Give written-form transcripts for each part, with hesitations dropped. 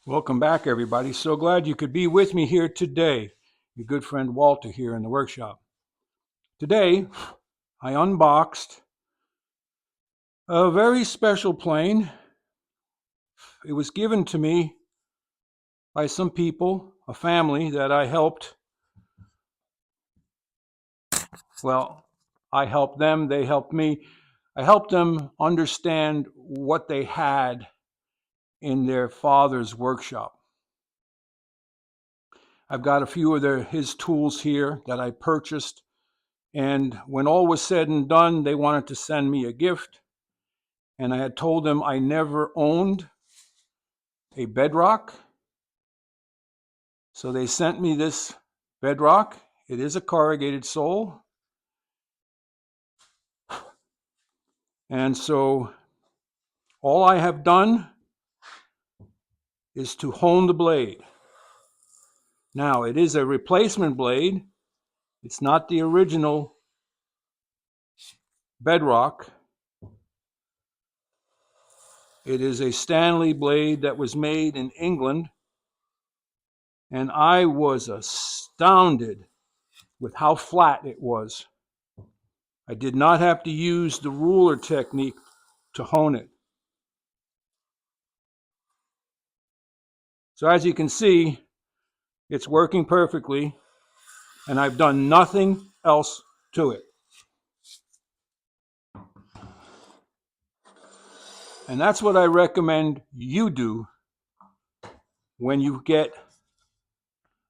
Welcome back, everybody. So glad you could be with me here today. Your good friend Walter here in the workshop. Today, I unboxed a very special plane. It was given to me by some people, a family that I helped. Well, I helped them, they helped me. I helped them understand what they had in their father's workshop. I've got a few of his tools here that I purchased. And when all was said and done, they wanted to send me a gift. And I had told them I never owned a Bedrock. So they sent me this Bedrock. It is a corrugated sole. And so all I have done is to hone the blade. Now, it is a replacement blade. It's not the original Bedrock. It is a Stanley blade that was made in England. And I was astounded with how flat it was. I did not have to use the ruler technique to hone it. So as you can see, it's working perfectly, and I've done nothing else to it. And that's what I recommend you do when you get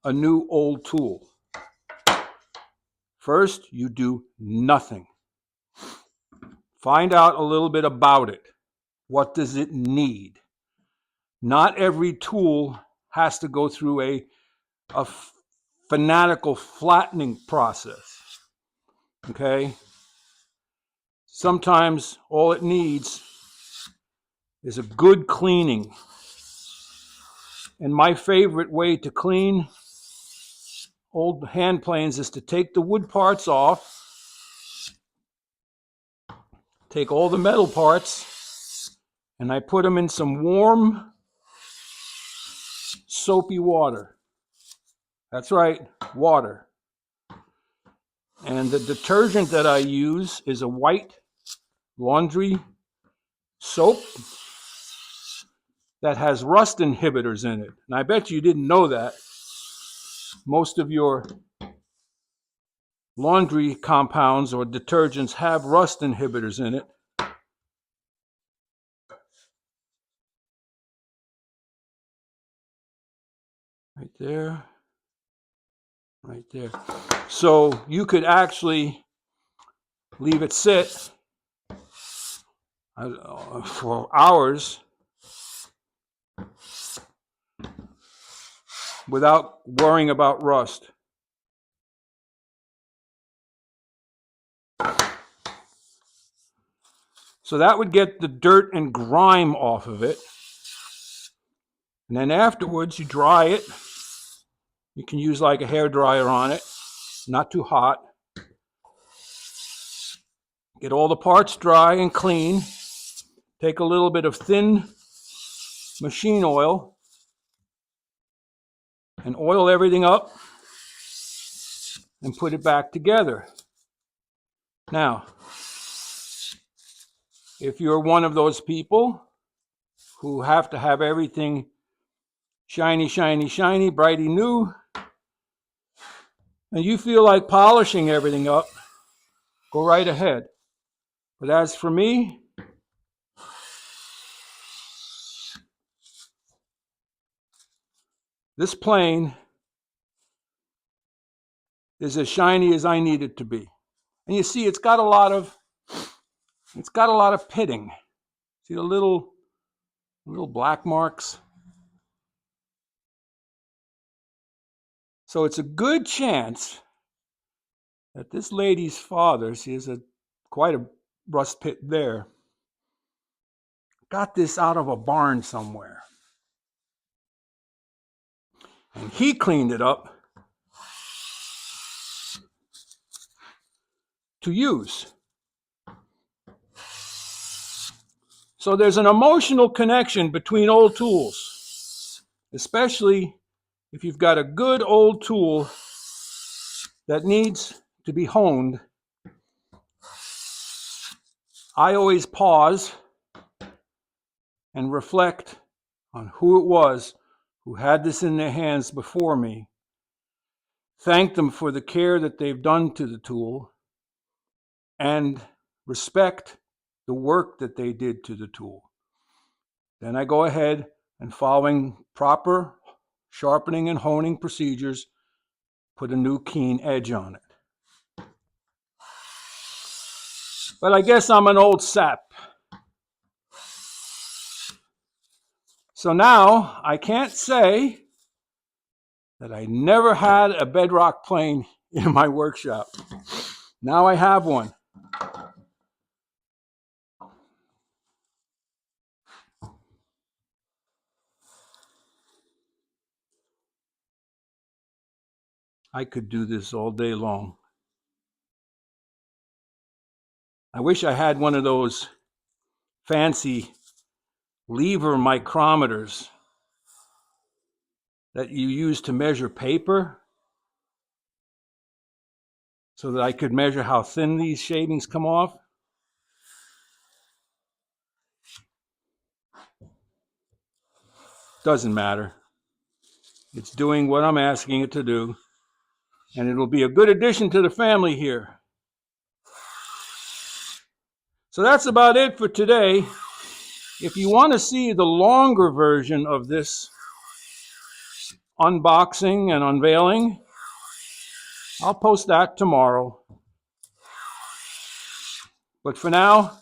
a new old tool. First, you do nothing. Find out a little bit about it. What does it need? Not every tool has to go through a fanatical flattening process. Okay? Sometimes all it needs is a good cleaning. And my favorite way to clean old hand planes is to take the wood parts off, take all the metal parts, and I put them in some warm, soapy water. That's right, water. And the detergent that I use is a white laundry soap that has rust inhibitors in it. And I bet you didn't know that. Most of your laundry compounds or detergents have rust inhibitors in it. Right there. Right there. So you could actually leave it sit for hours without worrying about rust. So that would get the dirt and grime off of it. And then afterwards, you dry it. You can use like a hair dryer on it, not too hot. Get all the parts dry and clean. Take a little bit of thin machine oil and oil everything up and put it back together. Now, if you're one of those people who have to have everything shiny, shiny, shiny, brighty new, and you feel like polishing everything up, go right ahead. But as for me, this plane is as shiny as I need it to be. And you see, it's got a lot of pitting. See the little black marks? So it's a good chance that this lady's father, she has quite a rust pit there, got this out of a barn somewhere. And he cleaned it up to use. So there's an emotional connection between old tools. especially if you've got a good old tool that needs to be honed. I always pause and reflect on who it was who had this in their hands before me, thank them for the care that they've done to the tool, and respect the work that they did to the tool. Then I go ahead and, following proper sharpening and honing procedures, put a new keen edge on it. But I guess I'm an old sap. So now I can't say that I never had a bedrock plane in my workshop. Now I have one. I could do this all day long. I wish I had one of those fancy lever micrometers that you use to measure paper, so that I could measure how thin these shavings come off. Doesn't matter. It's doing what I'm asking it to do, and it'll be a good addition to the family here. So that's about it for today. If you want to see the longer version of this unboxing and unveiling, I'll post that tomorrow. But for now,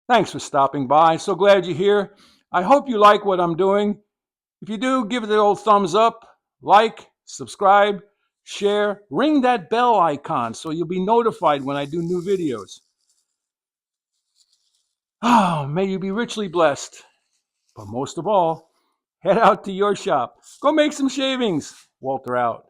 thanks for stopping by. So glad you're here. I hope you like what I'm doing. If you do, give it the old thumbs up, like, subscribe, share, ring that bell icon so you'll be notified when I do new videos. Oh, may you be richly blessed. But most of all, head out to your shop. Go make some shavings. Walter out.